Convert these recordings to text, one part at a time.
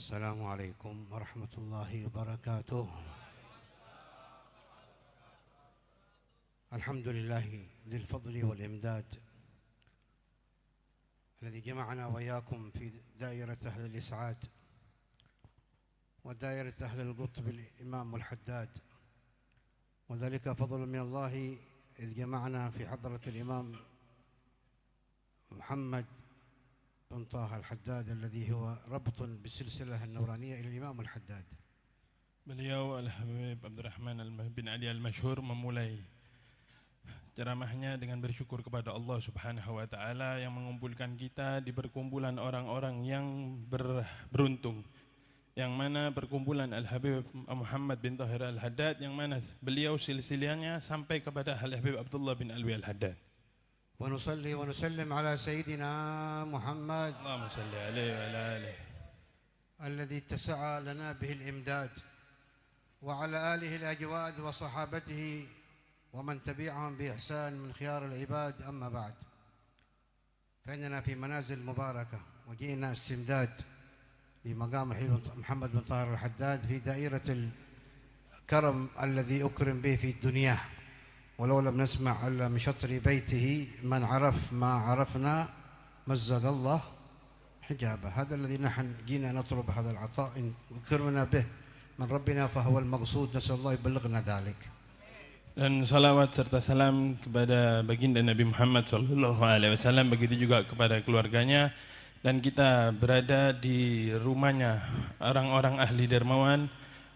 السلام عليكم ورحمة الله وبركاته. الحمد لله ذي الفضل والإمداد الذي جمعنا وإياكم في دائرة أهل الإسعاد ودائرة أهل القطب الإمام والحداد، وذلك فضل من الله إذ جمعنا في حضرة الإمام محمد بن طه الحداد الذي هو ربط بالسلسلة النورانية إلى الإمام الحداد. Beliau Al-Habib Abdurrahman bin Ali Al-Masyhur memulai ceramahnya dengan bersyukur kepada Allah Subhanahu wa taala yang mengumpulkan kita di perkumpulan orang-orang yang beruntung, yang mana perkumpulan Al-Habib Muhammad bin Tahir Al-Haddad, yang mana beliau silsilahnya sampai kepada Al-Habib Abdullah bin Alwi Al-Haddad. ونصلي ونسلم على سيدنا محمد اللهم صل عليه وعلى آله الذي اتسع لنا به الإمداد، وعلى آله الأجواد وصحابته ومن تبعهم بإحسان من خيار العباد. أما بعد، فإننا في منازل مباركة وجئنا استمداد لمقام محمد بن طاهر الحداد في دائرة الكرم الذي أكرم به في الدنيا، ولو لم نسمع إلا من شطر بيته من عرف ما عرفنا مزق الله حجابه. هذا الذي نحن جينا نطلب هذا العطاء إن أكرمنا به من ربنا فهو المقصود، نسأل الله يبلغنا ذلك. Dan salawat serta salam kepada baginda Nabi Muhammad SAW, begitu juga kepada keluarganya. Dan kita berada di rumahnya orang-orang ahli dermawan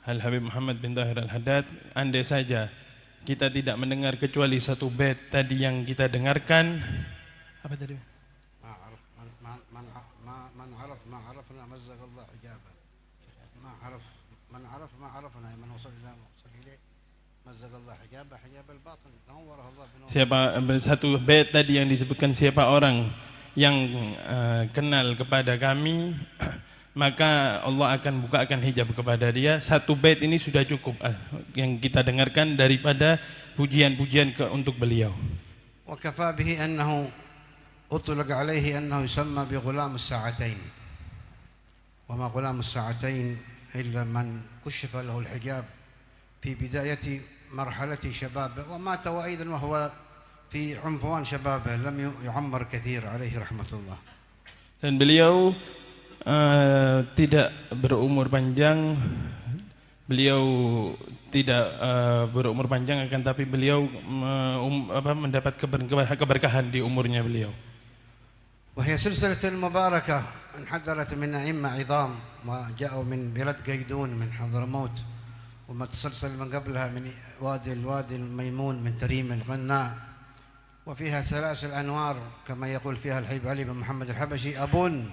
Al-Habib Muhammad bin Tahir Al-Haddad. Andai saja kita tidak mendengar kecuali satu bait tadi yang kita dengarkan. Apa tadi? من عرف ما عرفنا مزق الله حجابه. من عرف ما عرفنا من وصل إليه مزق الله حجابه حجاب الباطن نوره الله بنور. Siapa satu bait tadi yang disebutkan, siapa orang yang kenal kepada kami maka Allah akan bukakan hijab kepada dia. Satu bait ini sudah cukup yang kita dengarkan daripada pujian-pujian untuk beliau. وكفى به أنه أطلق عليه أنه يسمى بغلام الساعتين، وما غلام الساعتين إلا من كشف له الحجاب في بداية مرحلة شبابه، ومات وأيضا وهو في عنفوان شبابه لم يعمر كثير عليه رحمة الله. Dan beliau tidak berumur panjang, berumur panjang, akan tapi beliau mendapat keberkahan di umurnya beliau. وهي سلسلة مباركة انحدرت من أئمة عظام وجاءوا من بلد قيدون من حضرموت، وما تسلسل من قبلها من الوادي الميمون من تريم الغناء، وفيها سلاسل أنوار كما يقول فيها الحبيب علي بن محمد الحبشي: أب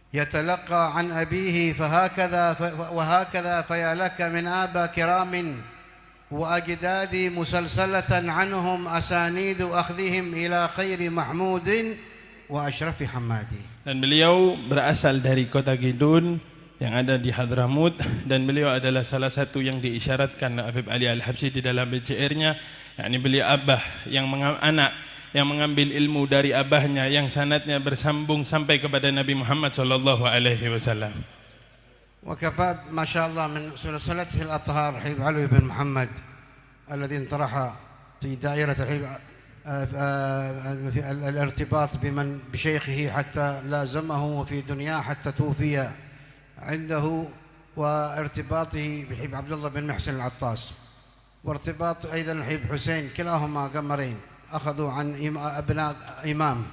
يتلقى عن أبيه وهكذا فيا لك من آبا كرام وأجدادي مسلسلة عنهم أسانيد أخذهم إلى خير محمود وأشرف حمادي. Dan beliau berasal dari kota Gidun yang ada di Hadramut, dan beliau adalah salah satu yang diisyaratkan Habib Ali Al-Habsyi di dalam syairnya, yakni beliau abah anak yang mengambil ilmu dari abahnya yang sanadnya bersambung sampai kepada Nabi Muhammad sallallahu alaihi wasallam. وكفى ما شاء الله من سلسلته الأطهار حبيب علي بن محمد الذي انطرح في دائرة الارتباط بشيخه حتى لازمه وفي دنياه حتى توفي عنده، وارتباطه بحبيب عبد الله بن محسن العطاس، وارتباط أيضا الحبيب حسين، كلاهما قمرين أخذوا عن أبناء إمام،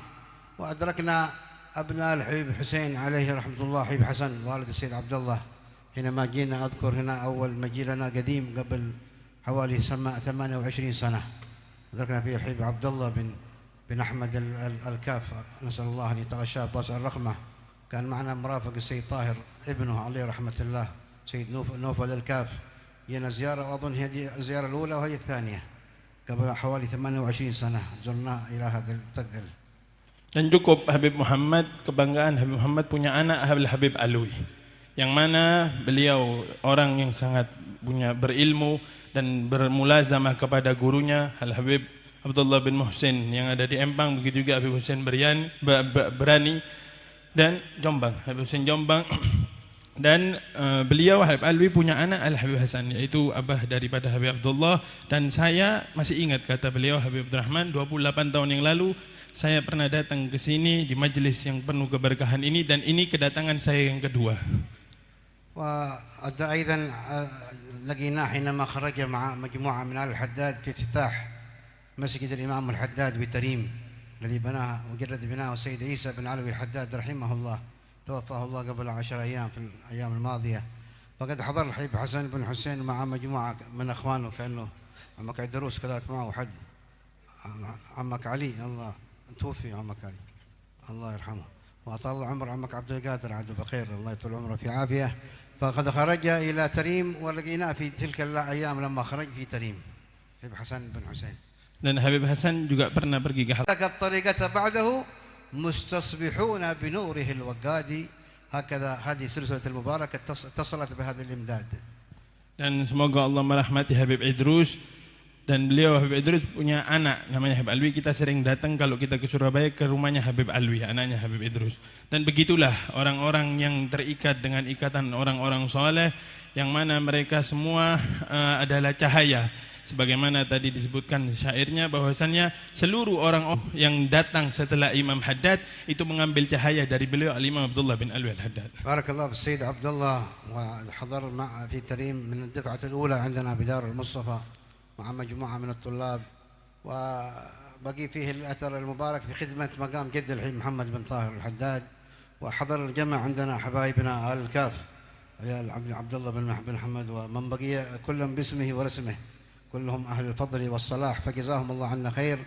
وأدركنا أبناء الحبيب حسين عليه رحمة الله، حبيب حسن والد السيد عبد الله. حينما جينا أذكر هنا أول مجيء لنا قديم قبل حوالي 28 سنة، أدركنا فيه الحبيب عبد الله بن أحمد الكاف، نسأل الله أن يتغشاه بواسع الرحمة. كان معنا مرافق السيد طاهر ابنه عليه رحمة الله، سيد نوفل الكاف. جينا زيارة، وأظن هذه الزيارة الأولى وهي الثانية قبل حوالي 28 سنة زرنا إلى هذا التقل. Dan cukup Habib Muhammad, kebanggaan Habib Muhammad punya anak Habib Alwi, yang mana beliau orang yang sangat punya berilmu dan bermulazamah kepada gurunya Al-Habib Abdullah bin Muhsin yang ada di Empang, begitu juga Habib Husain Berani dan Jombang. Habib Husain Jombang Dan beliau Habib Alwi punya anak Al Habib Hasan, yaitu abah daripada Habib Abdullah. Dan saya masih ingat kata beliau Habib Abdurrahman, 28 tahun yang lalu saya pernah datang ke sini di majelis yang penuh keberkahan ini, dan ini kedatangan saya yang kedua. وأيضا لقيناه حينما خرج مع مجموعة من آل الحداد في افتتاح مسجد الإمام الحداد بتريم الذي بناه وجرد بناه السيد عيسى بن علوي الحداد رحمه الله، توفاه الله قبل 10 أيام في الأيام الماضية. وقد حضر الحبيب حسن بن حسين مع مجموعة من أخوانه، كأنه عمك عيدروس كذلك معه حد، عمك علي الله توفي، عمك علي الله يرحمه وأطال الله عمر عمك عبد القادر عبد بخير الله يطول عمره في عافية. فقد خرج إلى تريم ولقيناه في تلك الأيام لما خرج في تريم حبيب حسن بن حسين. Dan Habib Hasan juga pernah pergi ke الطريقة بعده مستصبحون بنوره الوقادي. هكذا هذه سلسلة المباركة اتصلت بهذا الإمداد. Dan semoga Allah merahmati Habib Idrus. Dan beliau Habib Idrus punya anak namanya Habib Alwi. Kita sering datang kalau kita ke Surabaya ke rumahnya Habib Alwi, anaknya Habib Idrus. Dan begitulah orang-orang yang terikat dengan ikatan orang-orang soleh, yang mana mereka semua adalah cahaya. Sebagaimana tadi disebutkan syairnya, bahwasannya seluruh orang yang datang setelah Imam Haddad itu mengambil cahaya dari beliau Al-Imam Abdullah bin Alwi Al-Haddad. بارك الله في السيد عبد الله، وحضر مع في تريم من الدفعة الأولى عندنا بدار المصطفى مع مجموعة من الطلاب، وبقي فيه الأثر المبارك في خدمة مقام جد الحبيب محمد بن طاهر الحداد. وحضر الجمع عندنا حبايبنا آل الكاف عيال عبد الله بن محمد ومن بقي كلهم باسمه ورسمه، كلهم أهل الفضل والصلاح، فجزاهم الله عنا خير.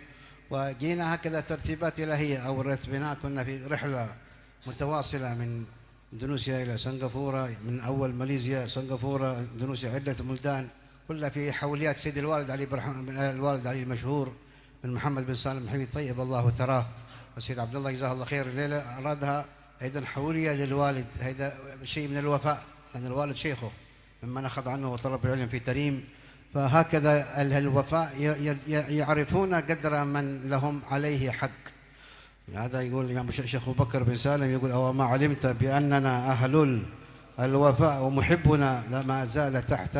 وجينا هكذا ترتيبات إلهية أو رتبنا، كنا في رحلة متواصلة من إندونيسيا إلى سنغافورة، من أول ماليزيا سنغافورة إندونيسيا، عدة بلدان كلها في حوليات سيد الوالد علي الوالد علي المشهور بن محمد بن سالم الحميد طيب الله ثراه، والسيد عبد الله جزاه الله خير. الليلة أرادها أيضا حولية للوالد، هذا شيء من الوفاء، لأن الوالد شيخه ممن أخذ عنه وطلب العلم في تريم. فهكذا الوفاء يعرفون قدر من لهم عليه حق. هذا يقول الإمام الشيخ أبو بكر بن سالم يقول: أو ما علمت بأننا أهل الوفاء ومحبنا لما زال تحت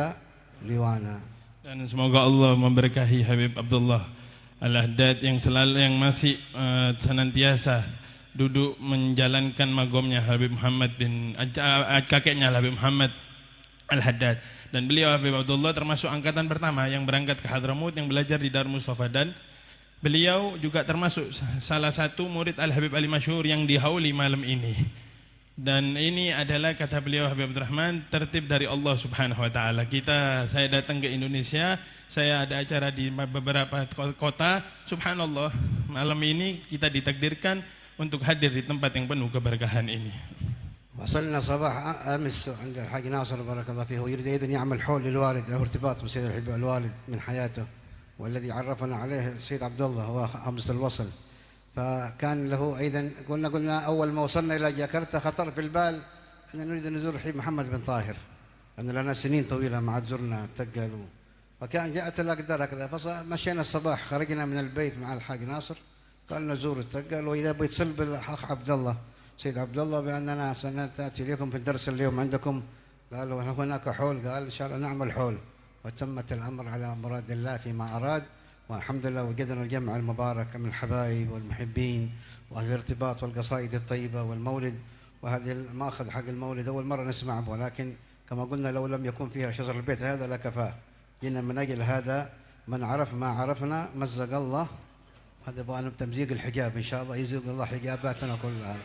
لوانا. Dan semoga Allah memberkahi Habib Abdullah Al-Haddad yang masih senantiasa duduk menjalankan magomnya Habib Muhammad bin kakeknya Habib Muhammad Al-Haddad. Dan beliau Habib Abdullah termasuk angkatan pertama yang berangkat ke Hadramut, yang belajar di Dar Mustafa, dan beliau juga termasuk salah satu murid Al-Habib Ali Masyhur yang dihauli malam ini. Dan ini adalah, kata beliau Habib Abdurrahman, tertib dari Allah Subhanahu wa taala. Saya datang ke Indonesia, saya ada acara di beberapa kota, subhanallah, malam ini kita ditakdirkan untuk hadir di tempat yang penuh keberkahan ini. وصلنا صباح أمس عند الحاج ناصر بارك الله فيه، ويريد أيضا يعمل حول للوالد أو ارتباط بسيد الحبيب الوالد من حياته، والذي عرفنا عليه السيد عبد الله هو أمس الوصل. فكان له أيضا قلنا أول ما وصلنا إلى جاكرتا خطر في البال أن نريد أن نزور الحبيب محمد بن طاهر، أن لنا سنين طويلة ما عاد زرنا تقل، وكان جاءت الأقدار هكذا. فمشينا الصباح، خرجنا من البيت مع الحاج ناصر، قال نزور التقل، وإذا بيتصل بالأخ عبد الله سيد عبد الله بأننا سنأتي إليكم في الدرس اليوم عندكم. قالوا هناك حول، قال إن شاء الله نعمل حول، وتمت الأمر على مراد الله فيما أراد. والحمد لله وجدنا الجمع المبارك من الحبايب والمحبين وأهل الارتباط والقصائد الطيبة والمولد. وهذه الماخذ حق المولد أول مرة نسمع، ولكن كما قلنا لو لم يكن فيها شجر البيت هذا لكفاه. جينا من أجل هذا، من عرف ما عرفنا مزق الله. هذا بقى تمزيق الحجاب، إن شاء الله يزيق الله حجاباتنا كلها.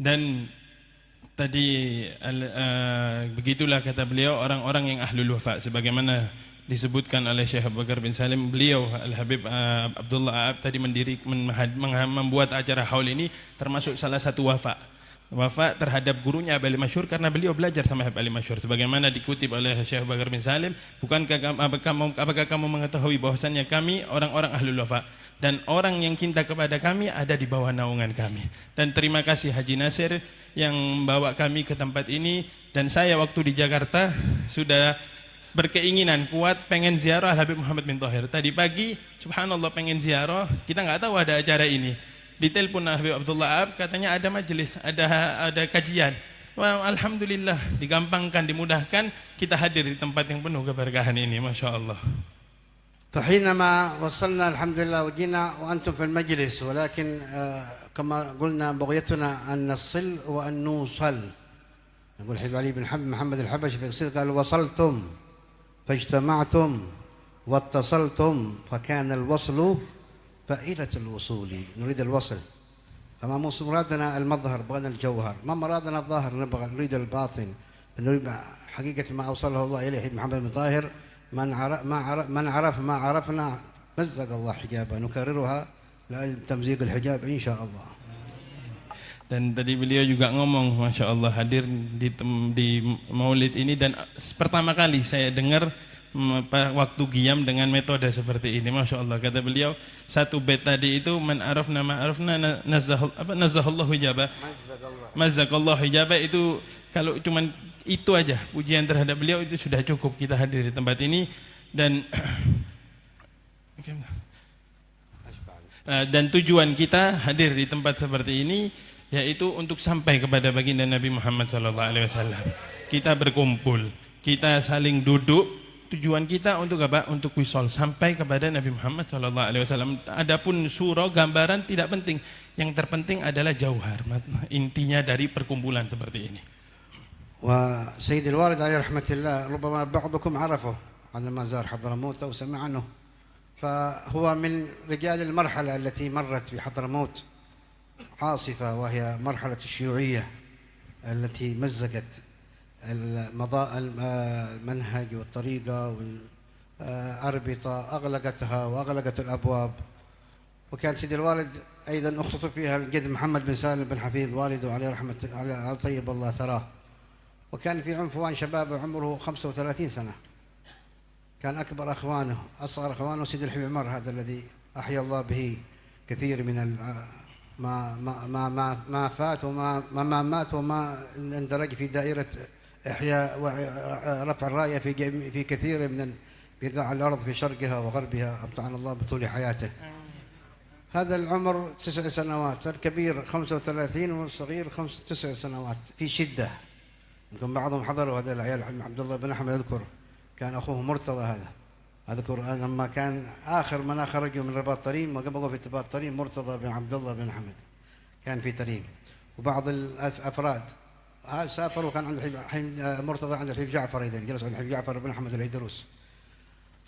Dan tadi begitulah kata beliau orang-orang yang ahlul wafa, sebagaimana disebutkan oleh Syekh Abu Bakar bin Salim. Beliau Al-Habib Abdullah Aab tadi membuat acara haul ini termasuk salah satu wafa terhadap gurunya Habib Ali Masyhur, karena beliau belajar sama Habib Ali Masyhur. Sebagaimana dikutip oleh Syekh Abu Bakar bin Salim, apakah kamu mengetahui bahwasannya kami orang-orang ahlul wafa, dan orang yang cinta kepada kami ada di bawah naungan kami. Dan terima kasih Haji Nasir yang membawa kami ke tempat ini. Dan saya waktu di Jakarta sudah berkeinginan kuat pengen ziarah Habib Muhammad bin Thahir. Tadi pagi subhanallah pengen ziarah, kita nggak tahu ada acara ini. Ditelepon Habib Abdullah Aab, katanya ada majelis, ada kajian. Wah, alhamdulillah digampangkan, dimudahkan, kita hadir di tempat yang penuh keberkahan ini, masya Allah. فحينما وصلنا الحمد لله وجينا وأنتم في المجلس، ولكن كما قلنا بغيتنا أن نصل وأن نوصل. يقول حبيب علي بن محمد الحبشي في القصيدة قال: وصلتم فاجتمعتم واتصلتم فكان الوصل فائدة الوصول. نريد الوصل، فما مرادنا المظهر، بغينا الجوهر، ما مرادنا الظاهر، نريد الباطن، نريد حقيقة ما أوصله الله إليه محمد بن طاهر. من عرف ما عرفنا مزق الله حجابه، نكررها لتمزيق الحجاب إن شاء الله. Dan tadi beliau juga ngomong, masya Allah, hadir di maulid ini, dan pertama kali saya dengar waktu qiyam dengan metode seperti ini, masya Allah. Kata beliau, satu bait tadi itu, man arafna ma arafna nazahallahu hijabah, mazzaqallahu hijabah, itu kalau cuman itu aja pujian terhadap beliau itu sudah cukup kita hadir di tempat ini. Dan tujuan kita hadir di tempat seperti ini yaitu untuk sampai kepada baginda Nabi Muhammad SAW. Kita berkumpul, kita saling duduk. Tujuan kita untuk apa? Untuk wisol, sampai kepada Nabi Muhammad SAW. Adapun surah, gambaran tidak penting. Yang terpenting adalah jauhar, intinya dari perkumpulan seperti ini. وسيد الوالد عليه رحمة الله ربما بعضكم عرفه عندما زار حضرموت أو سمع عنه، فهو من رجال المرحلة التي مرت بحضرموت عاصفة، وهي مرحلة الشيوعية التي مزقت المنهج والطريقة والأربطة، أغلقتها وأغلقت الأبواب. وكان سيد الوالد أيضا اختص فيها الجد محمد بن سالم بن حفيظ والده عليه رحمة على طيب الله ثراه، وكان في عنفوان شباب عمره 35 سنة. كان أكبر أخوانه، أصغر أخوانه سيد الحبيب عمر، هذا الذي أحيا الله به كثير من ما فات وما مات وما اندرج في دائرة إحياء ورفع الراية في كثير من بقاع الأرض في شرقها وغربها، أمتعنا الله بطول حياته. هذا العمر 9 سنوات، الكبير 35 والصغير 9 سنوات، في شدة. يمكن بعضهم حضروا هذا العيال. عبد الله بن أحمد أذكر كان أخوه مرتضى، هذا أذكر لما كان آخر من خرجوا من رباط تريم وقبلوا في رباط تريم مرتضى بن عبد الله بن أحمد كان في تريم، وبعض الأفراد سافروا. كان عند مرتضى عند الحبيب جعفر، إذا جلس عند الحبيب جعفر بن أحمد الهيدروس.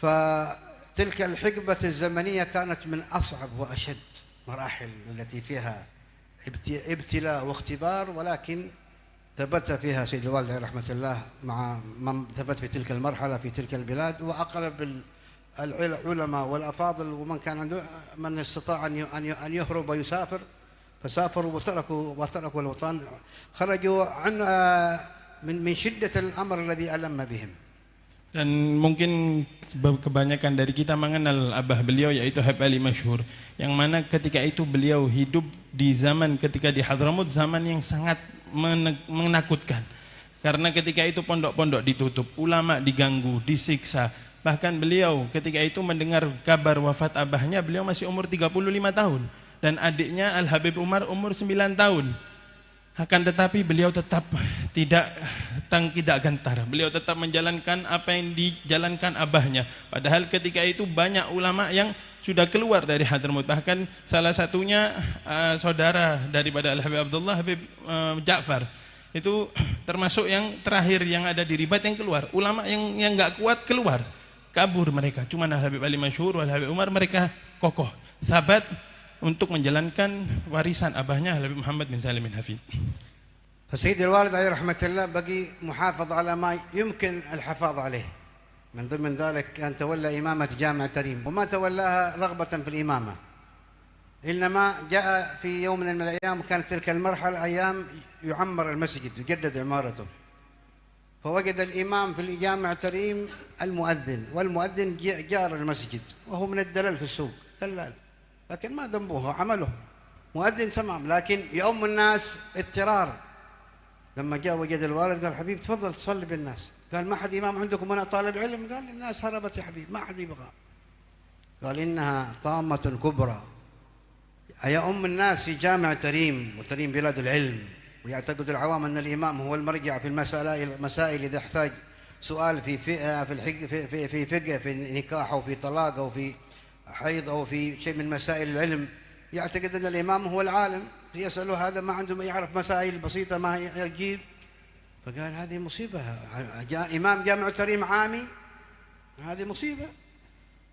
فتلك الحقبة الزمنية كانت من أصعب وأشد مراحل التي فيها ابتلاء واختبار، ولكن ثبت فيها سيد الوالد عليه رحمة الله مع من ثبت في تلك المرحلة في تلك البلاد. وأقرب العلماء والأفاضل ومن كان عنده من استطاع أن يهرب ويسافر فسافروا وتركوا الوطن، خرجوا من شدة الأمر الذي ألم بهم. Dan mungkin kebanyakan dari kita mengenal abah beliau, yaitu Habib Ali Masyhur, yang mana ketika itu beliau hidup di zaman ketika di Hadramut, zaman yang sangat menakutkan. Karena ketika itu pondok-pondok ditutup, ulama diganggu, disiksa. Bahkan beliau ketika itu mendengar kabar wafat abahnya, beliau masih umur 35 tahun. Dan adiknya Al-Habib Umar umur 9 tahun. Akan tetapi beliau tetap tidak gentar. Beliau tetap menjalankan apa yang dijalankan abahnya. Padahal ketika itu banyak ulama yang sudah keluar dari Hadramut. Bahkan salah satunya saudara daripada Al-Habib Abdullah, Habib Ja'far. Itu termasuk yang terakhir yang ada di Ribat yang keluar. Ulama yang enggak kuat keluar, kabur mereka. Cuma Al-Habib Ali Masyhur, Al-Habib Umar, mereka kokoh, sahabat untuk menjalankan warisan abahnya Habib Muhammad bin Salim bin Hafid. فسيد الوالد عليه رحمة الله بقي محافظ على ما يمكن الحفاظ عليه. من ضمن ذلك أن تولى إمامة جامع تريم، وما تولاها رغبة في الإمامة، إنما جاء في يوم من الأيام، كانت تلك المرحلة أيام يعمر المسجد، يجدد عمارته، فوجد الإمام في جامع تريم المؤذن، والمؤذن جار المسجد وهو من الدلال في السوق، دلال، لكن ما ذنبه، عمله مؤذن تمام، لكن يؤم الناس اضطرار. لما جاء وجد الوالد قال: حبيب تفضل تصلي بالناس. قال: ما حد إمام عندكم وأنا طالب علم؟ قال: الناس هربت يا حبيب، ما حد يبغى. قال: إنها طامة كبرى، أيؤم الناس في جامع تريم، وتريم بلاد العلم، ويعتقد العوام أن الإمام هو المرجع في المسائل إذا احتاج سؤال في فقه في نكاح أو في طلاق أو في حيض أو في شيء من مسائل العلم، يعتقد أن الإمام هو العالم، يسأله هذا ما عنده يعرف مسائل بسيطة ما يجيب. فقال هذه مصيبة، إمام جامع تريم عامي، هذه مصيبة.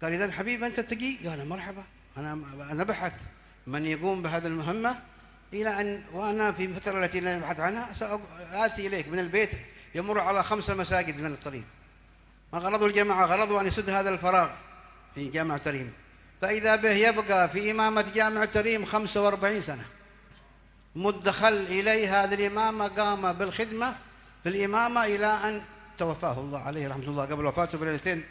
قال إذا حبيب أنت تقي؟ قال مرحبا، أنا بحث من يقوم بهذه المهمة إلى أن وأنا في الفترة التي نبحث عنها سآتي إليك من البيت يمر على 5 مساجد من الطريق. ما غرضوا الجماعة؟ غرضوا أن يسد هذا الفراغ في جامع تريم، فإذا به يبقى في إمامة جامع تريم 45 سنة مدخل إليه. هذه الإمامة قام بالخدمة في الإمامة إلى أن توفاه الله عليه رحمة الله. قبل وفاته بليلتين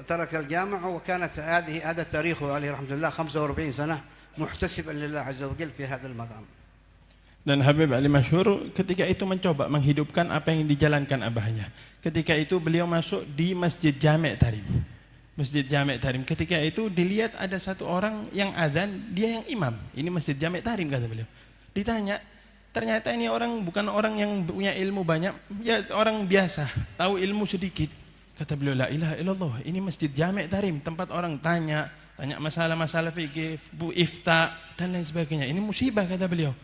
ترك الجامع، وكانت هذا تاريخه عليه رحمة الله 45 سنة محتسبا لله عز وجل في هذا المقام. Dan Habib Ali Masyhur ketika itu mencoba menghidupkan apa yang dijalankan abahnya. Ketika itu beliau masuk di Masjid Jami' Tarim. Masjid Jami' Tarim. Ketika itu dilihat ada satu orang yang adzan, dia yang imam. Ini Masjid Jami' Tarim kata beliau. Ditanya, ternyata ini orang bukan orang yang punya ilmu banyak, ya orang biasa, tahu ilmu sedikit. Kata beliau, la ilaha illallah, ini Masjid Jami' Tarim, tempat orang tanya masalah-masalah fikih, ifta dan lain sebagainya. Ini musibah kata beliau.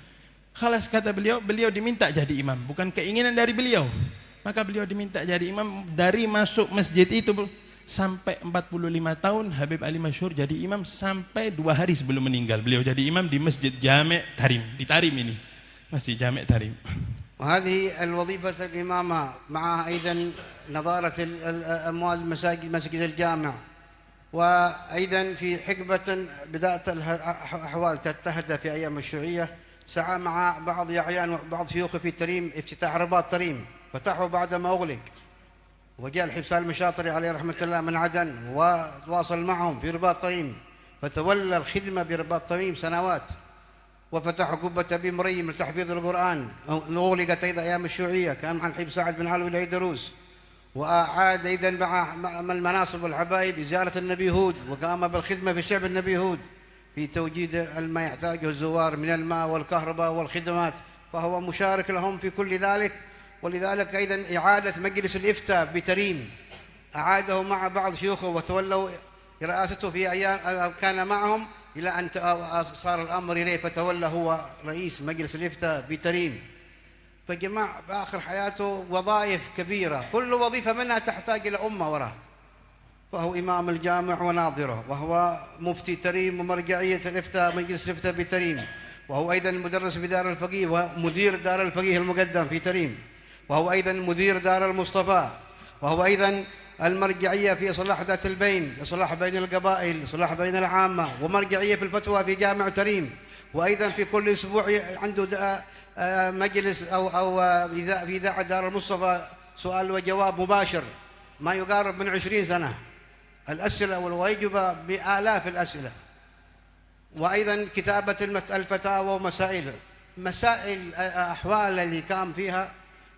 Khalas kata beliau diminta jadi imam, bukan keinginan dari beliau. Maka beliau diminta jadi imam. Dari masuk masjid itu sampai 45 tahun Habib Ali Masyhur jadi imam, sampai 2 hari sebelum meninggal beliau jadi imam di Masjid Jami' Tarim, di Tarim ini, Masjid Jami' Tarim. وهذه الوظيفة الإمامة مع أيضا نظارة أموال مسجد الجامع، وأيضا في حقبة بدأت الأحوال تتهدى في أيام الشيوعية، سعى مع بعض أعيان وبعض شيوخه في تريم افتتاح رباط تريم، فتحوا بعد ما أغلق، وجاء الحبيب سالم الشاطري عليه رحمة الله من عدن وتواصل معهم في رباط تريم، فتولى الخدمة برباط تريم سنوات، وفتحوا قبة أبي مريم لتحفيظ القرآن، أغلقت أيضا أيام الشيوعية، كان مع الحبيب سعد بن علوي الهيدروس، وأعاد أيضا مع المناصب والحبايب إزالة النبي هود، وقام بالخدمة في شعب النبي هود في توجيد ما يحتاجه الزوار من الماء والكهرباء والخدمات، فهو مشارك لهم في كل ذلك. ولذلك أيضا إعادة مجلس الإفتاء بتريم أعاده مع بعض شيوخه وتولوا رئاسته في أيام كان معهم، إلى أن صار الأمر إليه فتولى هو رئيس مجلس الإفتاء بتريم. فجمع في آخر حياته وظائف كبيرة، كل وظيفة منها تحتاج إلى أمة وراء. فهو إمام الجامع وناظره، وهو مفتي تريم ومرجعية الإفتاء مجلس الإفتاء بتريم، وهو أيضا مدرس بدار الفقيه ومدير دار الفقيه المقدم في تريم، وهو أيضا مدير دار المصطفى، وهو أيضا المرجعية في إصلاح ذات البين، إصلاح بين القبائل، إصلاح بين العامة، ومرجعية في الفتوى في جامع تريم، وأيضا في كل أسبوع عنده مجلس أو في إذاعة دار المصطفى سؤال وجواب مباشر ما يقارب من 20 سنة، الأسئلة والأجوبة بآلاف الأسئلة، وأيضا كتابة الفتاوى ومسائل أحوال الذي كان فيها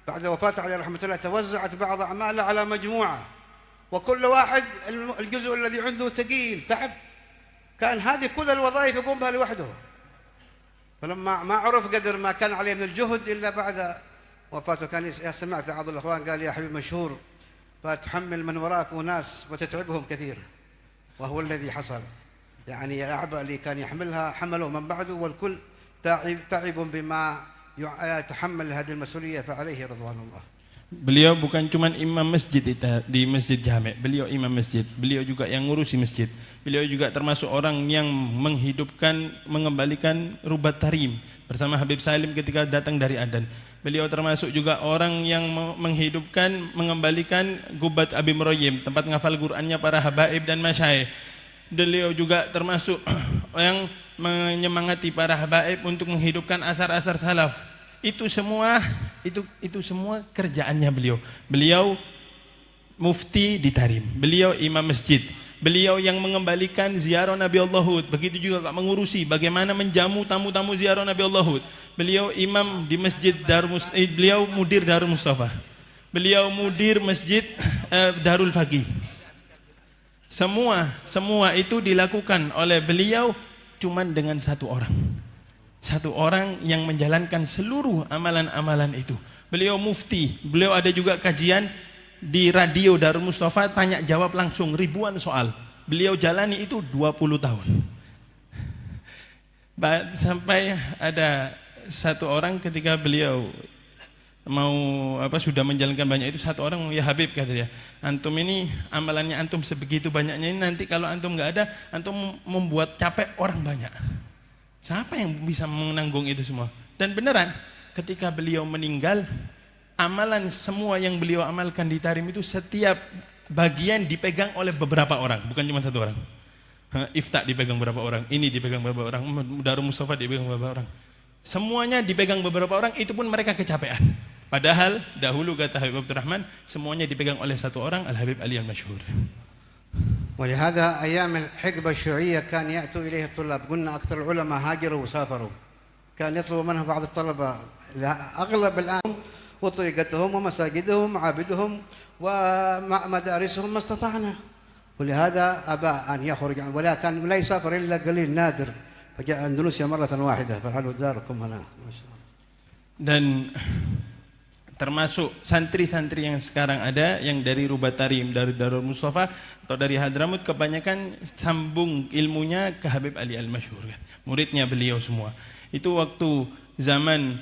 بعد وفاته عليه رحمة الله. توزعت بعض أعماله على مجموعة، وكل واحد الجزء الذي عنده ثقيل تعب، كان هذه كل الوظائف يقوم بها لوحده. فلما ما عرف قدر ما كان عليه من الجهد إلا بعد وفاته، كان سمعت بعض الأخوان قال يا حبيب مشهور فتحمل من وراك وناس وتتعبهم كثير، وهو الذي حصل. يعني الأعباء اللي كان يحملها حملوا من بعده، والكل تعب بما يتحمل هذه المسؤولية، فعليه رضوان الله. Beliau bukan cuma imam masjid di Masjid Jami', beliau imam masjid, beliau juga yang ngurusi masjid. Beliau juga termasuk orang yang menghidupkan, mengembalikan Rubat Tarim bersama Habib Salim ketika datang dari Adan. Beliau termasuk juga orang yang menghidupkan, mengembalikan Gubat Abi Mroyim, tempat ngafal Qur'annya para habaib dan masyayikh. Beliau juga termasuk yang menyemangati para habaib untuk menghidupkan asar-asar salaf. Itu semua kerjaannya beliau. Beliau mufti di Tarim, beliau imam masjid, beliau yang mengembalikan ziarah Nabi Allah Hud, begitu juga mengurusi bagaimana menjamu tamu-tamu ziarah Nabi Allah Hud. Beliau imam di masjid beliau mudir Darul Mustafa, beliau mudir masjid Darul Faqih. Semua itu dilakukan oleh beliau cuman dengan satu orang. Satu orang yang menjalankan seluruh amalan-amalan itu. Beliau mufti, beliau ada juga kajian di radio Darul Mustafa, tanya jawab langsung ribuan soal. Beliau jalani itu 20 tahun. Sampai ada satu orang ketika beliau mau sudah menjalankan banyak itu, satu orang, ya Habib kata dia, antum ini amalannya antum sebegitu banyaknya ini, nanti kalau antum nggak ada, antum membuat capek orang banyak. Siapa yang bisa menanggung itu semua? Dan beneran ketika beliau meninggal, amalan semua yang beliau amalkan di Tarim itu setiap bagian dipegang oleh beberapa orang, bukan cuma satu orang. Ifta dipegang beberapa orang, ini dipegang beberapa orang, Darul Mustafa dipegang beberapa orang. Semuanya dipegang beberapa orang, itu pun mereka kecapean. Padahal dahulu kata Habib Abdurrahman, semuanya dipegang oleh satu orang, Al-Habib Ali Al-Masyhur. ولهذا أيام الحقبة الشيوعية كان يأتوا إليه الطلاب، قلنا أكثر العلماء هاجروا وسافروا، كان يطلب منه بعض الطلبة أغلب الآن وطريقتهم ومساجدهم ومعابدهم ومدارسهم ما استطعنا، ولهذا أبى أن يخرج، ولا كان لا يسافر إلا قليل نادر، فجاء أندونيسيا مرة واحدة، فهل داركم هنا ما شاء الله. Dan termasuk santri-santri yang sekarang ada yang dari Rubat Tarim, dari Darul Mustafa atau dari Hadramut, kebanyakan sambung ilmunya ke Habib Ali Al-Masyhur, muridnya beliau semua. Itu waktu zaman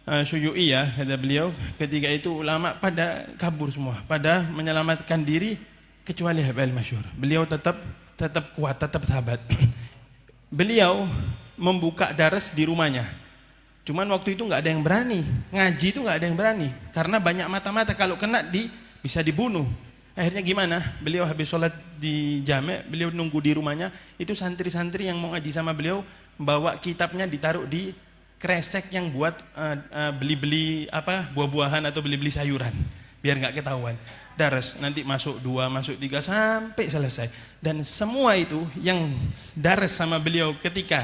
Syuyu'iyah, kata beliau, ketika itu ulama pada kabur semua, pada menyelamatkan diri kecuali Habib Al-Masyhur. Beliau tetap kuat, tetap sahabat. Beliau membuka daras di rumahnya. Cuman waktu itu nggak ada yang berani ngaji, itu nggak ada yang berani karena banyak mata-mata, kalau kena bisa dibunuh. Akhirnya gimana? Beliau habis sholat di jame', beliau nunggu di rumahnya. Itu santri-santri yang mau ngaji sama beliau bawa kitabnya ditaruh di kresek yang buat beli-beli buah-buahan atau beli-beli sayuran biar nggak ketahuan. Daras nanti masuk 2, masuk 3 sampai selesai. Dan semua itu yang daras sama beliau ketika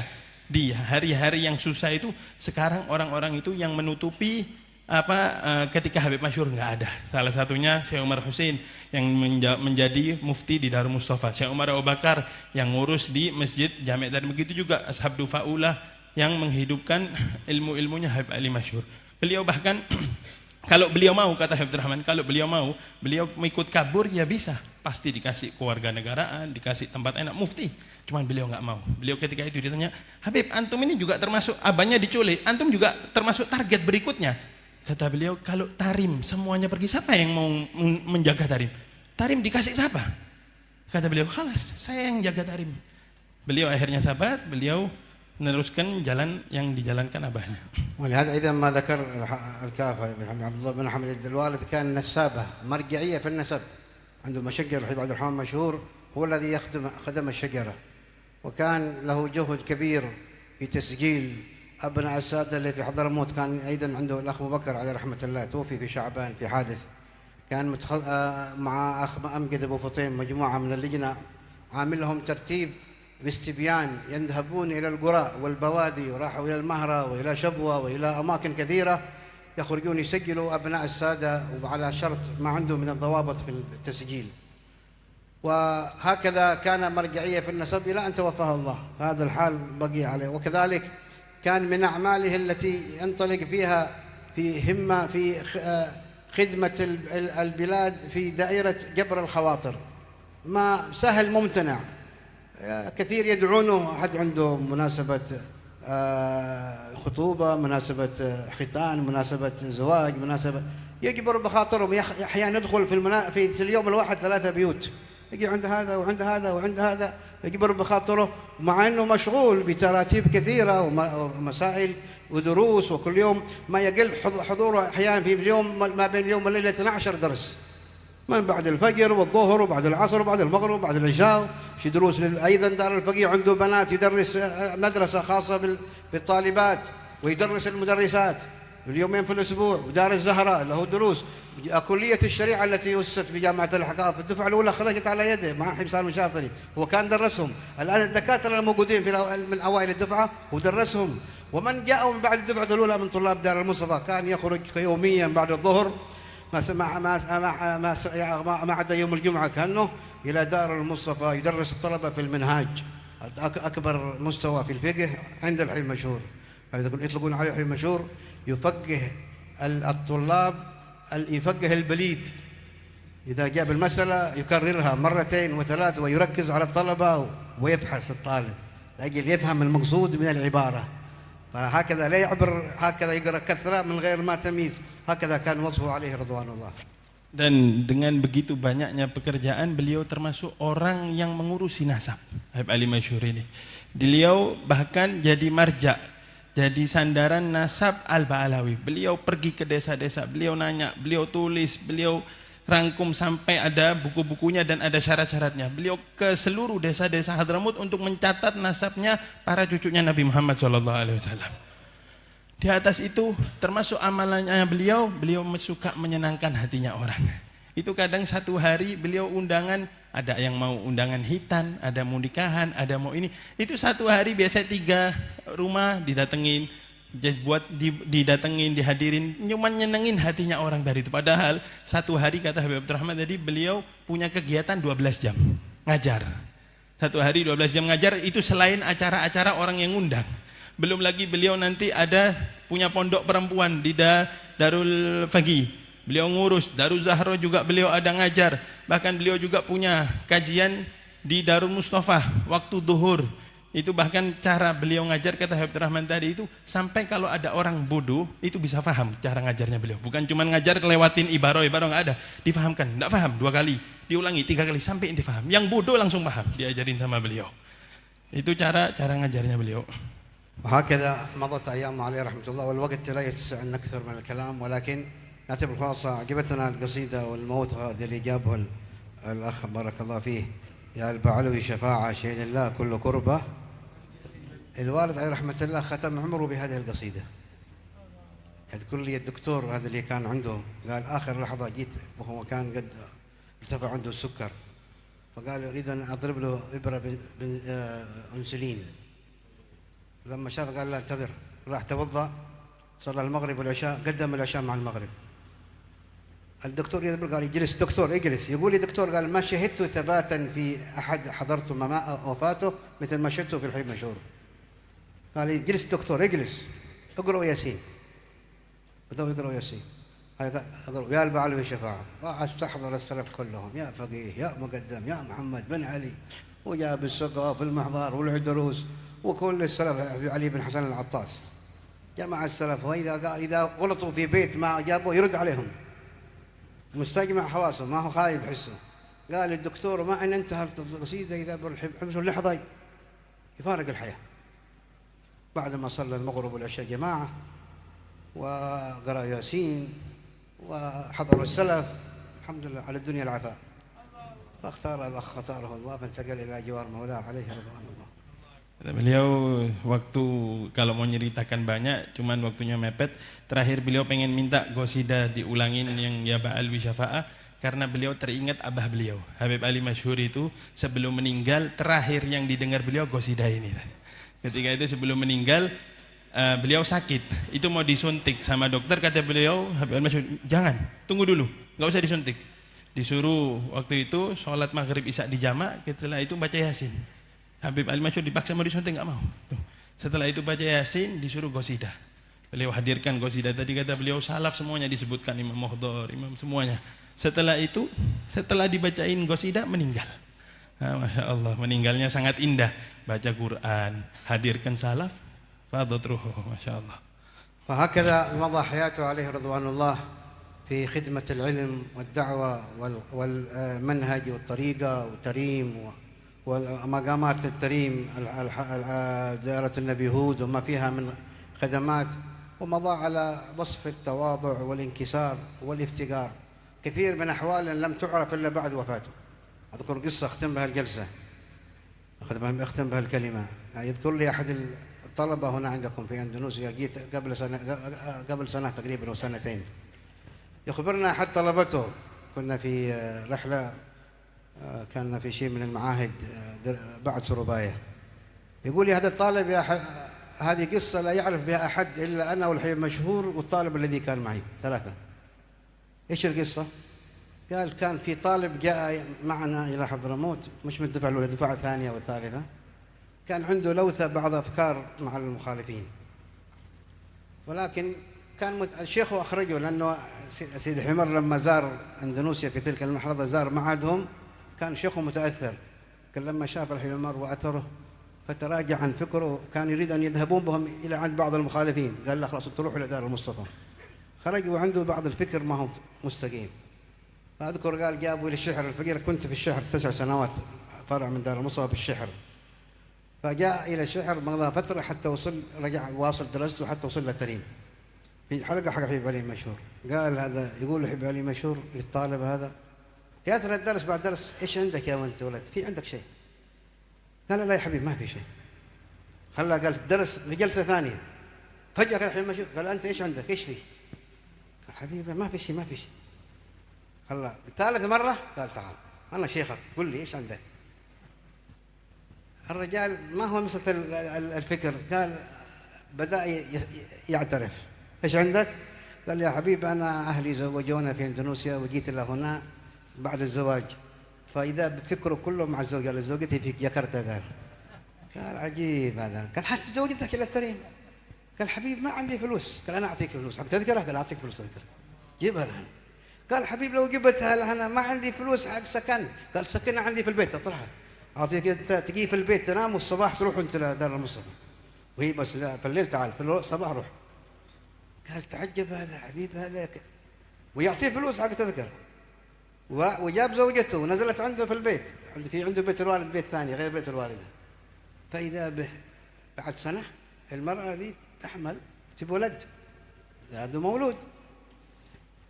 di hari-hari yang susah itu, sekarang orang-orang itu yang menutupi ketika Habib Masyhur nggak ada. Salah satunya Syekh Umar Husain yang menjadi mufti di Darul Mustafa, Syekh Umar Abu Bakar yang ngurus di Masjid Jami', dan begitu juga Ashab Dufa'ulah yang menghidupkan ilmu-ilmunya Habib Ali Masyhur. Beliau bahkan kalau beliau mau, kata Habib Rahman, kalau beliau mau, beliau ikut kabur ya bisa, pasti dikasih kewarganegaraan, dikasih tempat enak, mufti. Cuman beliau nggak mau. Beliau ketika itu ditanya, Habib, antum ini juga termasuk, abahnya diculik, antum juga termasuk target berikutnya. Kata beliau, kalau Tarim semuanya pergi, siapa yang mau menjaga Tarim? Tarim dikasih siapa? Kata beliau, khalas, saya yang jaga Tarim. Beliau akhirnya sahabat, beliau meneruskan jalan yang dijalankan abahnya. ولهذا إذا ما ذكر الكافة عبد الله بن حمد الوالد كان نسابة مرجعية في النسب، عنده مشجر الحبيب عبد الرحمن مشهور، هو الذي خدم الشجرة، وكان له جهد كبير في تسجيل أبناء السادة اللي في حضرموت. كان أيضا عنده الأخ أبو بكر عليه رحمة الله، توفي في شعبان في حادث، كان مع أخ أمجد أبو فطيم مجموعة من اللجنة عامل لهم ترتيب باستبيان، يذهبون إلى القرى والبوادي، وراحوا إلى المهرة وإلى شبوة وإلى أماكن كثيرة، يخرجون يسجلوا أبناء السادة وعلى شرط ما عنده من الضوابط في التسجيل. وهكذا كان مرجعية في النسب إلى أن توفاه الله، هذا الحال بقي عليه. وكذلك كان من أعماله التي ينطلق فيها في همة في خدمة البلاد في دائرة جبر الخواطر، ما سهل ممتنع. كثير يدعونه، أحد عنده مناسبة خطوبة، مناسبة ختان، مناسبة زواج، مناسبة يجبر بخاطرهم. أحيانا يدخل في اليوم الواحد 3 بيوت، يجي عند هذا وعند هذا وعند هذا، يجبر بخاطره، مع أنه مشغول بتراتيب كثيرة ومسائل ودروس، وكل يوم ما يقل حضوره أحيانا في اليوم ما بين اليوم والليلة 12 درس، من بعد الفجر والظهر وبعد العصر وبعد المغرب وبعد العشاء. في دروس أيضا دار الفقيه عنده بنات، يدرس مدرسة خاصة بالطالبات ويدرس المدرسات اليومين في الأسبوع. ودار الزهراء له دروس. كلية الشريعة التي أسست بجامعة الأحقاف، الدفعة الأولى خرجت على يده مع حسام الشاطري، هو كان درسهم. الآن الدكاترة الموجودين من أوائل الدفعة ودرسهم. ومن جاء من بعد الدفعة الأولى من طلاب دار المصطفى كان يخرج يوميا بعد الظهر ما عدا يوم الجمعة كأنه إلى دار المصطفى يدرس الطلبة في المنهاج، أكبر مستوى في الفقه عند الحي المشهور. يطلقون عليه الحي المشهور يفقه الطلاب، يفقه البليد. إذا جاب المسألة يكررها مرتين وثلاث ويركز على الطلبة ويفحص الطالب لأجل يفهم المقصود من العبارة. فهكذا لا يعبر هكذا يقرأ كثرة من غير ما تمييز. هكذا كان وصفه عليه رضوان الله. Dan dengan begitu banyaknya pekerjaan, beliau termasuk orang yang mengurusi nasab. Habib Ali Masyhur ini, beliau bahkan jadi marja, jadi sandaran nasab Al-Ba'alawi. Beliau pergi ke desa-desa, beliau nanya, beliau tulis, beliau rangkum sampai ada buku-bukunya dan ada syarat-syaratnya. Beliau ke seluruh desa-desa Hadramut untuk mencatat nasabnya para cucunya Nabi Muhammad SAW. Di atas itu termasuk amalannya beliau suka menyenangkan hatinya orang. Itu kadang satu hari beliau undangan, ada yang mau undangan hitan, ada mau nikahan, ada mau ini. Itu satu hari biasa 3 rumah didatengin, didatengin, dihadirin, cuma nyenengin hatinya orang dari itu. Padahal satu hari kata Habib Abdurrahman tadi beliau punya kegiatan 12 jam ngajar. Satu hari 12 jam ngajar itu selain acara-acara orang yang undang. Belum lagi beliau nanti ada punya pondok perempuan di Darul Faqih. Beliau ngurus Darul Zahra juga beliau ada ngajar. Bahkan beliau juga punya kajian di Darul Mustafa waktu zuhur. Itu bahkan cara beliau ngajar kata Habib Rahman tadi itu sampai kalau ada orang bodoh itu bisa paham cara ngajarnya beliau. Bukan cuma ngajar kelewatin ibarat nggak ada, difahamkan. Nggak paham 2 kali, diulangi 3 kali sampai ini paham. Yang bodoh langsung paham, diajarin sama beliau. Itu cara ngajarnya beliau. وهكذا مضت أيام عليه رحمة الله، والوقت لا يتسع أن نكثر من الكلام، ولكن نعتبر خلاصة عجبتنا القصيدة والموت هذا اللي جابه الأخ بارك الله فيه. يا البعلوي شفاعة شهد الله كل كربة. الوالد عليه رحمة الله ختم عمره بهذه القصيدة. يذكر لي الدكتور هذا اللي كان عنده قال آخر لحظة جيت وهو كان قد ارتفع عنده السكر، فقال أريد أن أضرب له إبرة أنسولين. لما شاف قال لا انتظر، راح توضأ صلى المغرب والعشاء، قدم العشاء مع المغرب. الدكتور يذبل قال يجلس، دكتور اجلس. يقول لي دكتور قال ما شهدت ثباتا في أحد حضرت وفاته مثل ما شهدته في الحي المشهور. قال يجلس دكتور اجلس، اقرأوا ياسين. بدأوا يقرأوا ياسين. اقرأوا يا البعلوي شفاعة. واستحضر السلف كلهم، يا فقيه يا مقدم يا محمد بن علي، وجاب السقف المحضر والعدروس وكل السلف علي بن حسن العطاس جمع السلف. وإذا قال إذا غلطوا في بيت ما جابوا يرد عليهم، مستجمع حواسه ما هو خايب حسه. قال الدكتور ما أن انتهى القصيدة إذا بالحبس اللحظة يفارق الحياة. بعد ما صلى المغرب والعشاء جماعة وقرأ ياسين وحضروا السلف الحمد لله على الدنيا العفاء. فاختار الأخ اختاره الله فانتقل إلى جوار مولاه عليه رضوان الله. Beliau waktu kalau mau nyeritakan banyak, cuman waktunya mepet. Terakhir beliau pengen minta qasidah diulangin yang ya Ba'alwi Syafa'ah karena beliau teringat abah beliau Habib Ali Masyhur itu sebelum meninggal terakhir yang didengar beliau qasidah ini. Ketika itu sebelum meninggal beliau sakit, itu mau disuntik sama dokter, kata beliau Habib Ali Masyhur jangan, tunggu dulu, nggak usah disuntik. Disuruh waktu itu sholat maghrib isya di jamak, setelah itu baca yasin. Habib Ali Masyhur dipaksa mau disuntik nggak mau. Setelah itu baca yasin, disuruh qasidah. Beliau hadirkan qasidah tadi, kata beliau salaf semuanya disebutkan, Imam Muhdar, Imam semuanya. Setelah itu, setelah dibacain qasidah meninggal. Nah, Masya Allah, meninggalnya sangat indah. Baca Quran, hadirkan salaf, fadat ruhu, Masya Allah. فهكذا مضى حياته عليه رضوان الله في خدمة العلم والدعوة والمنهج والطريقة والتريم ومقامات التريم دائرة النبي هود وما فيها من خدمات، ومضى على وصف التواضع والانكسار والافتقار. كثير من أحوال لم تعرف إلا بعد وفاته. أذكر قصة أختم بها الجلسة، أختم بها الكلمة. يذكر لي أحد الطلبة هنا عندكم في أندونيسيا، جيت قبل سنة تقريبا أو سنتين، يخبرنا أحد طلبته، كنا في رحلة كان في شيء من المعاهد بعد سرباية، يقول لي هذا الطالب هذه قصة لا يعرف بها أحد إلا أنا والحي المشهور والطالب الذي كان معي 3. إيش القصة؟ قال كان في طالب جاء معنا إلى حضرموت، مش من الدفعة الأولى، الدفعة الثانية والثالثة، كان عنده لوثة بعض أفكار مع المخالفين، ولكن كان الشيخ أخرجه لأنه سيد حمر لما زار أندونيسيا في تلك المحرضة زار معهدهم، كان شيخه متأثر، كان لما شاف الحبيب عمر وأثره فتراجع عن فكره، كان يريد أن يذهبون بهم إلى عند بعض المخالفين، قال له خلاص تروحوا إلى دار المصطفى. خرج وعنده بعض الفكر ما هو مستقيم، فأذكر قال جابوا إلى الشحر الفقير، كنت في الشحر 9 سنوات فرع من دار المصطفى بالشحر، فجاء إلى الشحر مضى فترة حتى وصل، رجع واصل درسته حتى وصل لتريم. في حلقة حق حبيب علي مشهور قال هذا، يقول حبيب علي مشهور للطالب هذا في أثناء الدرس بعد درس: إيش عندك يا ولد ولد؟ في عندك شيء؟ قال لا يا حبيب ما في شيء. خلاه قال الدرس لجلسة ثانية، فجأة قال حبيب مشهور قال أنت إيش عندك؟ إيش فيه؟ قال حبيبي ما في شيء ما في شيء. خلاه ثالث مرة قال تعال أنا شيخك قل لي إيش عندك؟ الرجال ما هو مثل الفكر، قال بدأ يعترف. إيش عندك؟ قال يا حبيب أنا أهلي زوجونا في إندونيسيا وجيت إلى هنا بعد الزواج، فإذا بفكره كله مع الزوجة، قال زوجتي في جاكرتا. قال عجيب هذا. قال حتى زوجتك إلى التريم؟ قال حبيب ما عندي فلوس. قال أنا أعطيك فلوس حق تذكرة. قال أعطيك فلوس تذكرة جيبها لها. قال حبيب لو جبتها لها أنا ما عندي فلوس حق سكن. قال سكنها عندي في البيت أطرحها أعطيك أنت تجي في البيت تنام والصباح تروح أنت لدار المصطفى، وهي بس لا في الليل تعال في الصباح روح. قال تعجب هذا حبيب هذا ويعطيه فلوس حق تذكرة، وجاب زوجته ونزلت عنده في البيت، عنده بيت الوالد بيت ثاني غير بيت الوالدة، فإذا به بعد سنة المرأة ذي تحمل تبي ولد، هذا مولود.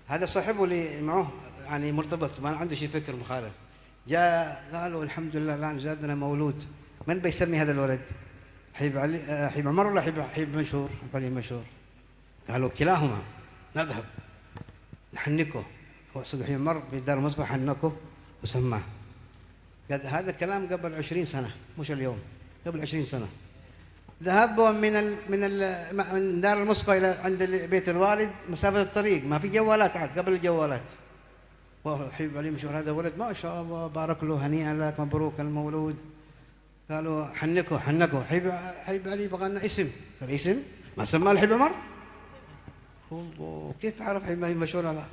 هذا صاحبه اللي معه يعني مرتبط ما عنده شيء فكر مخالف، جاء قالوا الحمد لله الآن زادنا مولود، من بيسمي هذا الولد؟ حبيب علي حبيب عمر ولا حبيب مشهور؟ حبيب علي مشهور. قالوا كلاهما نذهب نحنكه، وأصد حبيب عمر في دار المصباح حنكه وسماه. قال هذا الكلام قبل 20 سنة مش اليوم، قبل 20 سنة. ذهبوا من دار المصفى إلى عند بيت الوالد مسافة الطريق، ما في جوالات عاد قبل الجوالات. وحبيب علي مشهور هذا ولد ما شاء الله بارك له هنيئا لك مبروك المولود. قالوا حنكوا حبيب علي بغى لنا اسم. قال اسم؟ ما سماه الحبيب عمر؟ كيف عرف حبيب علي مشهور هذا؟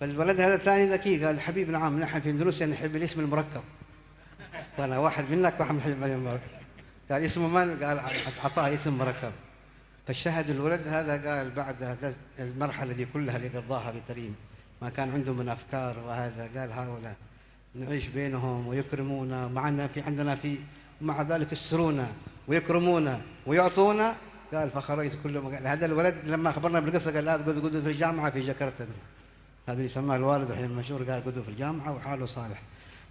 فالولد هذا الثاني ذكي قال حبيب نعم نحن في اندونيسيا نحب الاسم المركب، فأنا واحد منك واحد من حبيب علي عمر. قال اسمه من؟ قال أعطاه اسم مركب. فالشاهد الولد هذا قال بعد هذا المرحلة دي كلها اللي قضاها بتريم ما كان عنده من أفكار، وهذا قال هؤلاء نعيش بينهم ويكرمونا معنا عندنا مع ذلك يسترونا ويكرمونا ويعطونا. قال فخرجت كل ما قال هذا الولد لما أخبرنا بالقصة قال لا قدوا في الجامعة في جاكرتا، هذا اللي سماه الوالد الحين المشهور قال قدوا في الجامعة وحاله صالح.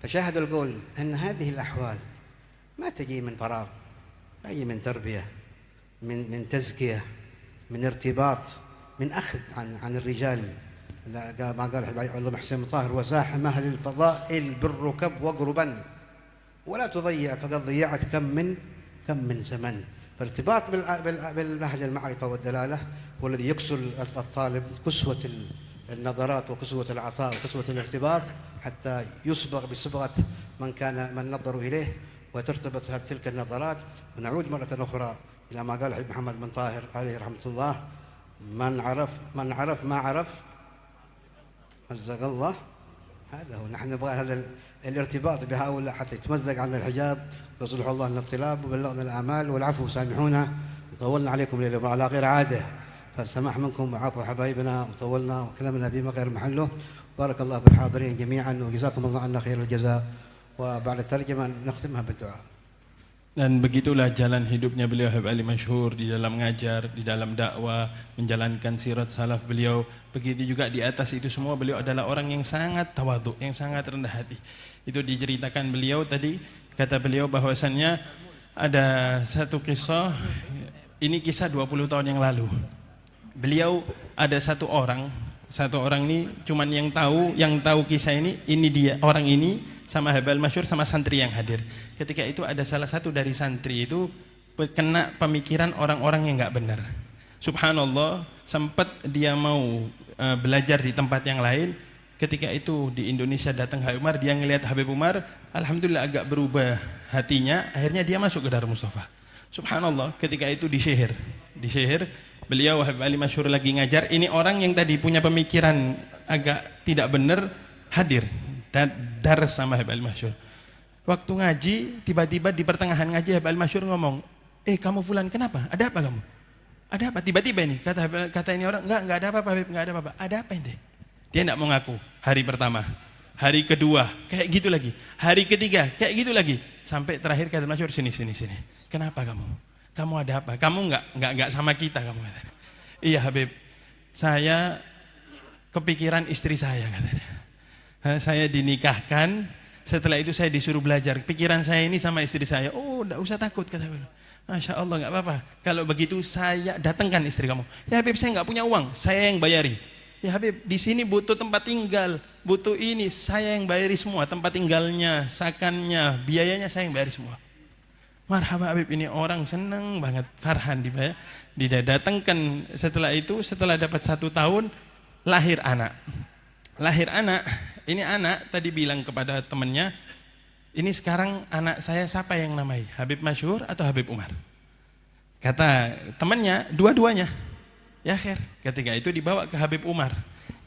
فشاهد القول أن هذه الأحوال ما تجي من فراغ، تجي من تربية، من تزكية، من ارتباط، من أخذ عن الرجال. ما قال عبد الله محسن طاهر وزاحم أهل الفضائل بالركب وقربا ولا تضيع فقد ضيعت كم من زمن. فالارتباط بالمنهج المعرفة والدلالة هو الذي يكسو الطالب كسوة النظرات وكسوة العطاء وكسوة الارتباط حتى يصبغ بصبغة من نظروا إليه وترتبط تلك النظرات. ونعود مرة أخرى إلى ما قال محمد بن طاهر عليه رحمة الله: من عرف ما عرف مزق الله. هذا هو، نحن نبغى هذا الارتباط بهؤلاء حتى يتمزق عن الحجاب ويصلح الله لنا الطلاب وبلغنا الآمال. والعفو سامحونا وطولنا عليكم ليلة على غير عادة، فالسماح منكم وعفو حبايبنا وطولنا وكلامنا فيما غير محله. بارك الله بالحاضرين جميعا وجزاكم الله عنا خير الجزاء. وبعد الترجمة نختمها بالدعاء. Dan begitulah jalan hidupnya beliau Habib Ali Masyhur di dalam mengajar, di dalam dakwah, menjalankan sirat salaf beliau. Begitu juga di atas itu semua beliau adalah orang yang sangat tawadhu, yang sangat rendah hati. Itu diceritakan beliau tadi, kata beliau bahwasannya ada satu kisah, ini kisah 20 tahun yang lalu. Beliau ada satu orang ini cuman yang tahu kisah ini dia, orang ini sama Habib Masyhur sama santri yang hadir. Ketika itu ada salah satu dari santri itu kena pemikiran orang-orang yang nggak benar. Subhanallah, sempat dia mau belajar di tempat yang lain. Ketika itu di Indonesia datang Habib Umar, dia ngelihat Habib Umar, alhamdulillah agak berubah hatinya. Akhirnya dia masuk ke Darul Mustafa. Subhanallah, ketika itu di Syihir beliau Habib Ali Masyhur lagi ngajar, ini orang yang tadi punya pemikiran agak tidak benar hadir dan daras sama Habib Ali Masyhur. Waktu ngaji, tiba-tiba di pertengahan ngaji Habib Ali Masyhur ngomong, kamu Fulan, kenapa? Ada apa kamu? Ada apa? Tiba-tiba ini kata ini orang, enggak ada apa-apa Habib, enggak ada apa-apa. Ada apa ini? Dia enggak mau ngaku. Hari pertama, hari kedua, kayak gitu lagi. Hari ketiga, kayak gitu lagi. Sampai terakhir kata Masyhur, sini. Kenapa kamu? Kamu ada apa? Kamu enggak sama kita kamu kata. Iya Habib, saya kepikiran istri saya katanya. Saya dinikahkan, setelah itu saya disuruh belajar. Pikiran saya ini sama istri saya. Oh, enggak usah takut kata beliau. Masya Allah, enggak apa-apa. Kalau begitu saya datangkan istri kamu. Ya Habib, saya enggak punya uang, saya yang bayari. Ya Habib, di sini butuh tempat tinggal, butuh ini, saya yang bayari semua, tempat tinggalnya, sakannya, biayanya saya yang bayari semua. Marhaba Habib, ini orang senang banget. Farhan didatangkan. Setelah itu, setelah dapat 1 tahun, lahir anak. Ini anak tadi bilang kepada temannya, ini sekarang anak saya siapa yang namai? Habib Masyhur atau Habib Umar? Kata temannya, dua-duanya. Ya khair, ketika itu dibawa ke Habib Umar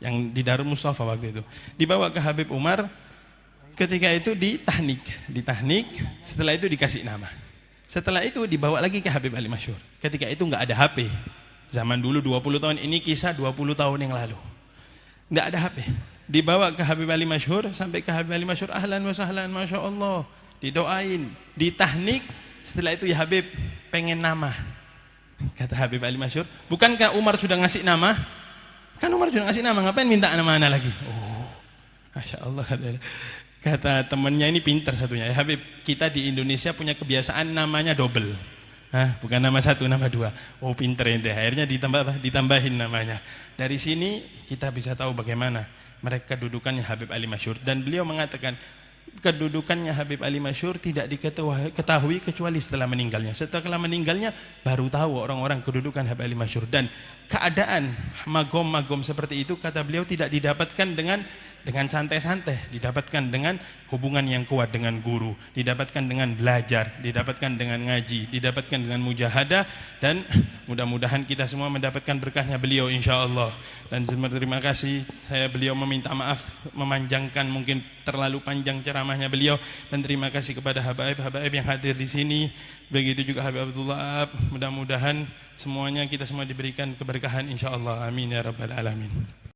yang di Darul Mustafa waktu itu. Dibawa ke Habib Umar, ketika itu ditahnik, setelah itu dikasih nama. Setelah itu dibawa lagi ke Habib Ali Masyhur. Ketika itu enggak ada HP. Zaman dulu 20 tahun, ini kisah 20 tahun yang lalu. Enggak ada HP. Dibawa ke Habib Ali Masyhur, sampai ke Habib Ali Masyhur, ahlan wa sahlan, Masya Allah, didoain, ditahnik. Setelah itu ya Habib, pengen nama. Kata Habib Ali Masyhur, bukankah Umar sudah ngasih nama? Kan Umar sudah ngasih nama, ngapain minta nama anak lagi? Oh, Masya Allah. Kata temannya, ini pintar satunya, ya Habib, kita di Indonesia punya kebiasaan namanya double. Bukan nama 1, nama 2. Oh pintar ente, akhirnya ditambahin namanya. Dari sini kita bisa tahu bagaimana mereka kedudukannya Habib Ali Masyhur. Dan beliau mengatakan, kedudukannya Habib Ali Masyhur tidak diketahui kecuali setelah meninggalnya. Setelah meninggalnya baru tahu orang-orang kedudukan Habib Ali Masyhur. Dan keadaan magom seperti itu kata beliau tidak didapatkan dengan santai-santai, didapatkan dengan hubungan yang kuat dengan guru, didapatkan dengan belajar, didapatkan dengan ngaji, didapatkan dengan mujahadah, dan mudah-mudahan kita semua mendapatkan berkahnya beliau insyaallah. Dan terima kasih, beliau meminta maaf memanjangkan, mungkin terlalu panjang ceramahnya beliau, dan terima kasih kepada habaib yang hadir di sini. Begitu juga Habib Abdullah. Mudah-mudahan semuanya kita semua diberikan keberkahan insyaallah. Amin ya rabbal alamin.